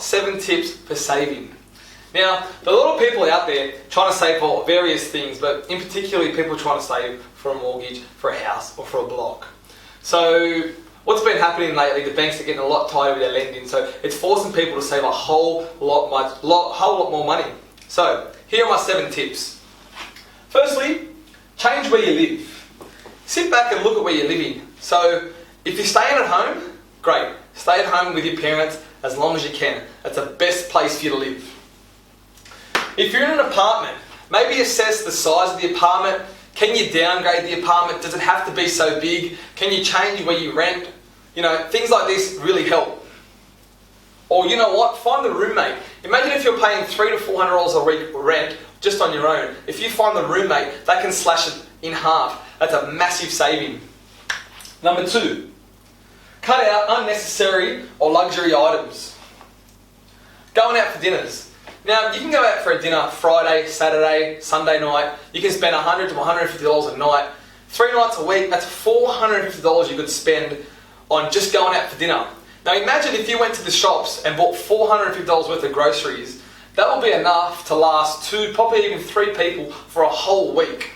7 tips for saving. Now, there are a lot of people out there trying to save for various things, but in particular people trying to save for a mortgage, for a house, or for a block. So what's been happening lately, the banks are getting a lot tighter with their lending, so it's forcing people to save a whole lot more money. So here are my 7 tips. Firstly, change where you live. Sit back and look at where you're living. So if you're staying at home, great. Stay at home with your parents as long as you can. That's the best place for you to live. If you're in an apartment, maybe assess the size of the apartment. Can you downgrade the apartment? Does it have to be so big? Can you change where you rent? You know, things like this really help. Or you know what? Find a roommate. Imagine if you're paying $300 to $400 a week rent just on your own. If you find the roommate, they can slash it in half. That's a massive saving. Number 2, cut out unnecessary or luxury items. Going out for dinners. Now, you can go out for a dinner Friday, Saturday, Sunday night. You can spend $100 to $150 a night. 3 nights a week, that's $450 you could spend on just going out for dinner. Now imagine if you went to the shops and bought $450 worth of groceries. That will be enough to last 2, probably even 3 people for a whole week.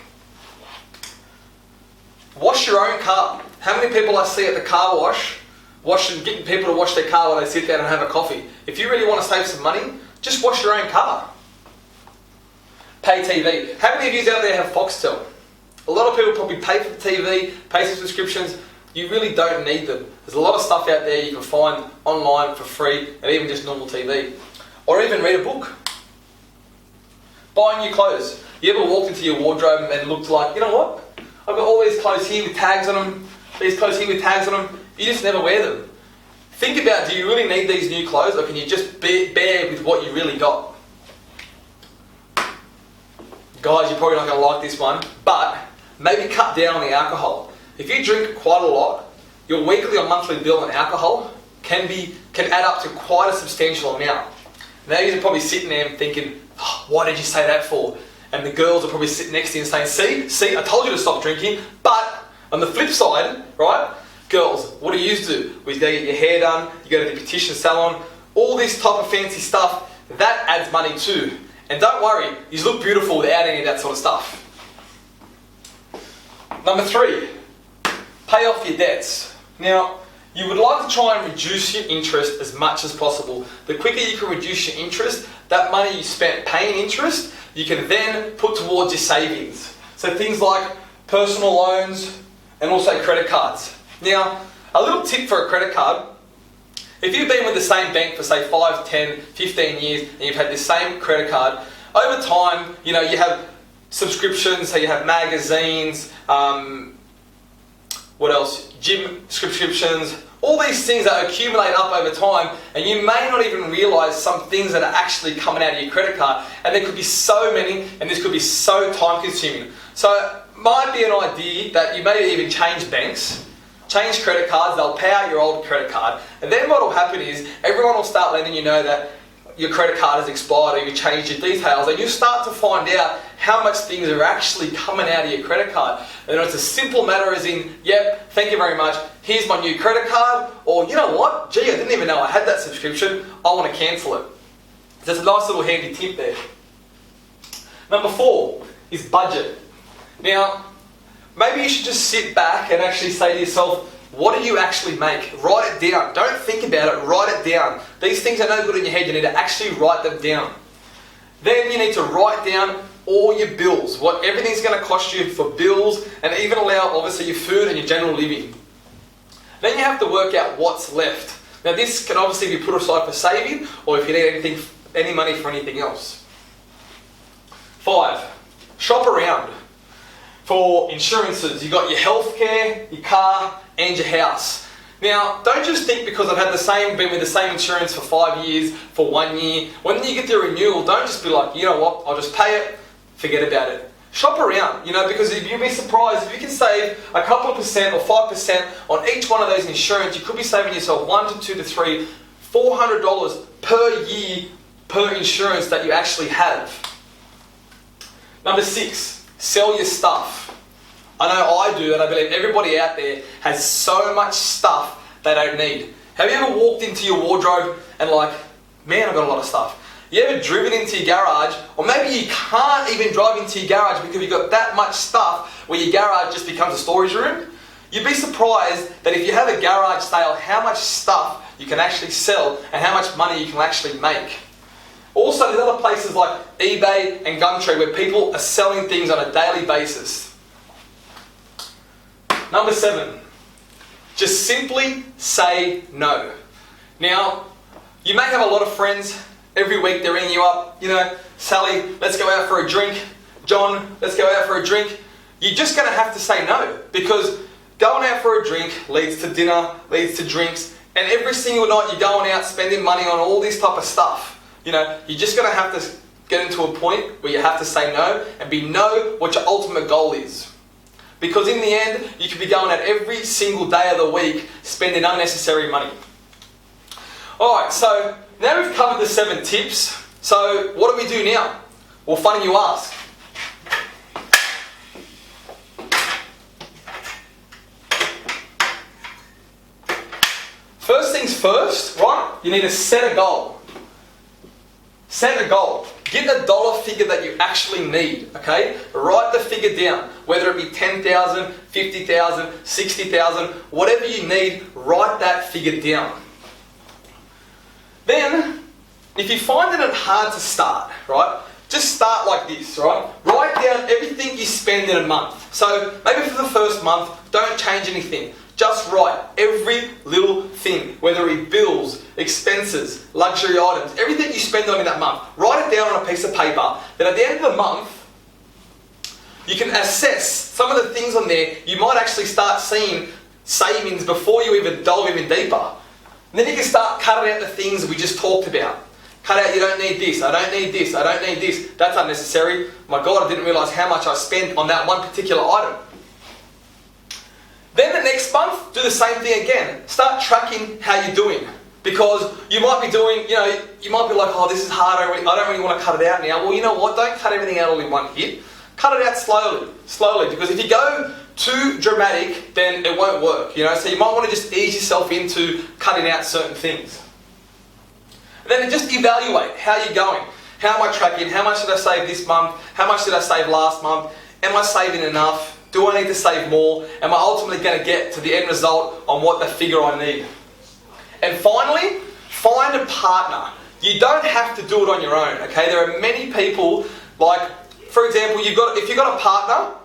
Wash your own car. How many people I see at the car wash, getting people to wash their car while they sit down and have a coffee? If you really want to save some money, just wash your own car. Pay TV. How many of you out there have Foxtel? A lot of people probably pay for the TV, pay for subscriptions. You really don't need them. There's a lot of stuff out there you can find online for free, and even just normal TV. Or even read a book. Buy new clothes. You ever walked into your wardrobe and looked like, you know what? I've got all these clothes here with tags on them, these clothes here with tags on them. You just never wear them. Think about, do you really need these new clothes, or can you just bear with what you really got? Guys, you're probably not going to like this one, but maybe cut down on the alcohol. If you drink quite a lot, your weekly or monthly bill on alcohol can add up to quite a substantial amount. Now you're probably sitting there and thinking, oh, why did you say that for? And the girls are probably sitting next to you and saying, see, I told you to stop drinking. But on the flip side, right, girls, what do you do? We go get your hair done, you go to the beautician salon, all this type of fancy stuff, that adds money too. And don't worry, you look beautiful without any of that sort of stuff. Number 3, pay off your debts. Now, you would like to try and reduce your interest as much as possible. The quicker you can reduce your interest, that money you spent paying interest, you can then put towards your savings. So things like personal loans and also credit cards. Now, a little tip for a credit card. If you've been with the same bank for say 5, 10, 15 years and you've had the same credit card, over time, you know, you have subscriptions, so you have magazines, what else? Gym subscriptions, all these things that accumulate up over time, and you may not even realise some things that are actually coming out of your credit card, and there could be so many, and this could be so time consuming. So it might be an idea that you may even change banks, change credit cards, they'll pay out your old credit card, and then what will happen is everyone will start letting you know that your credit card has expired or you changed your details, and you start to find out how much things are actually coming out of your credit card. And it's a simple matter as in, yep, thank you very much, here's my new credit card, or you know what, gee, I didn't even know I had that subscription, I want to cancel it. That's a nice little handy tip there. Number 4 is budget. Now, maybe you should just sit back and actually say to yourself, what do you actually make? Write it down. Don't think about it, write it down. These things are no good in your head, you need to actually write them down. Then you need to write down all your bills, what everything's going to cost you for bills, and even allow obviously your food and your general living. Then you have to work out what's left. Now this can obviously be put aside for saving, or if you need any money for anything else. 5, shop around. For insurances, you've got your healthcare, your car, and your house. Now, don't just think because I've been with the same insurance for 5 years, for 1 year. When you get the renewal, don't just be like, you know what, I'll just pay it, forget about it. Shop around, you know, because you'll be surprised if you can save a couple of percent or 5% on each one of those insurance. You could be saving yourself $1 to $2 to $3, $400 per year per insurance that you actually have. Number 6, sell your stuff. I know I do, and I believe everybody out there has so much stuff they don't need. Have you ever walked into your wardrobe and like, man, I've got a lot of stuff. You ever driven into your garage, or maybe you can't even drive into your garage because you've got that much stuff where your garage just becomes a storage room? You'd be surprised that if you have a garage sale, how much stuff you can actually sell and how much money you can actually make. Also, there's other places like eBay and Gumtree where people are selling things on a daily basis. Number 7, just simply say no. Now, you may have a lot of friends. Every week they're ringing you up, you know, Sally, let's go out for a drink. John, let's go out for a drink. You're just going to have to say no, because going out for a drink leads to dinner, leads to drinks, and every single night you're going out spending money on all this type of stuff. You know, you're just going to have to get into a point where you have to say no and know what your ultimate goal is. Because in the end, you could be going out every single day of the week spending unnecessary money. Alright, so now we've covered the 7 tips. So what do we do now? Well, funny you ask. First things first, right? You need to set a goal. Set a goal. Get a dollar figure that you actually need, okay? Write the figure down. Whether it be 10,000, 50,000, 60,000, whatever you need, write that figure down. Then, if you find it hard to start, right? Just start like this, right? Write down everything you spend in a month. So, maybe for the first month, don't change anything. Just write every little thing, whether it be bills, expenses, luxury items, everything you spend on in that month. Write it down on a piece of paper. Then at the end of the month, you can assess some of the things on there. You might actually start seeing savings before you even delve even deeper. And then you can start cutting out the things we just talked about. Cut out, you don't need this, I don't need this, I don't need this. That's unnecessary. My God, I didn't realise how much I spent on that one particular item. Then the next month, do the same thing again. Start tracking how you're doing. Because you might be doing, you might be like, oh, this is hard, I don't really want to cut it out now. Well, you know what? Don't cut everything out all in one hit. Cut it out slowly. Because if you go too dramatic, then it won't work. So you might want to just ease yourself into cutting out certain things. And then just evaluate how you're going. How am I tracking? How much did I save this month? How much did I save last month? Am I saving enough? Do I need to save more? Am I ultimately going to get to the end result on what the figure I need? And finally, find a partner. You don't have to do it on your own, okay? There are many people, like, for example, if you've got a partner,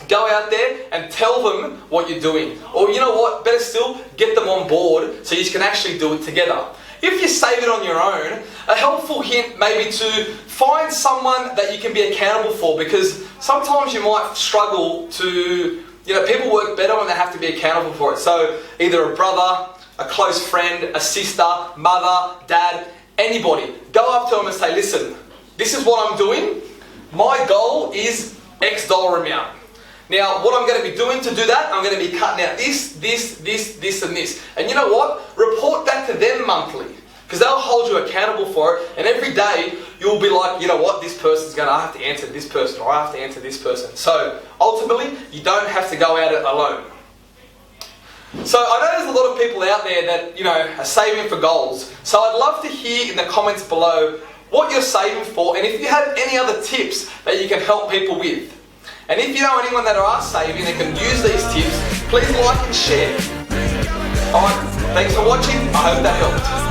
go out there and tell them what you're doing. Or you know what, better still, get them on board so you can actually do it together. If you save it on your own, a helpful hint may be to find someone that you can be accountable for, because sometimes you might struggle to, people work better when they have to be accountable for it. So either a brother, a close friend, a sister, mother, dad, anybody. Go up to them and say, listen, this is what I'm doing. My goal is X dollar amount. Now, what I'm going to be doing to do that, I'm going to be cutting out this, and this. And you know what? Report that to them monthly, because they'll hold you accountable for it. And every day, you'll be like, you know what? This person's going to, I have to answer this person, or I have to answer this person. So, ultimately, you don't have to go at it alone. So, I know there's a lot of people out there that, are saving for goals. So, I'd love to hear in the comments below what you're saving for, and if you have any other tips that you can help people with. And if you know anyone that are saving and can use these tips, please like and share. Alright, thanks for watching. I hope that helped.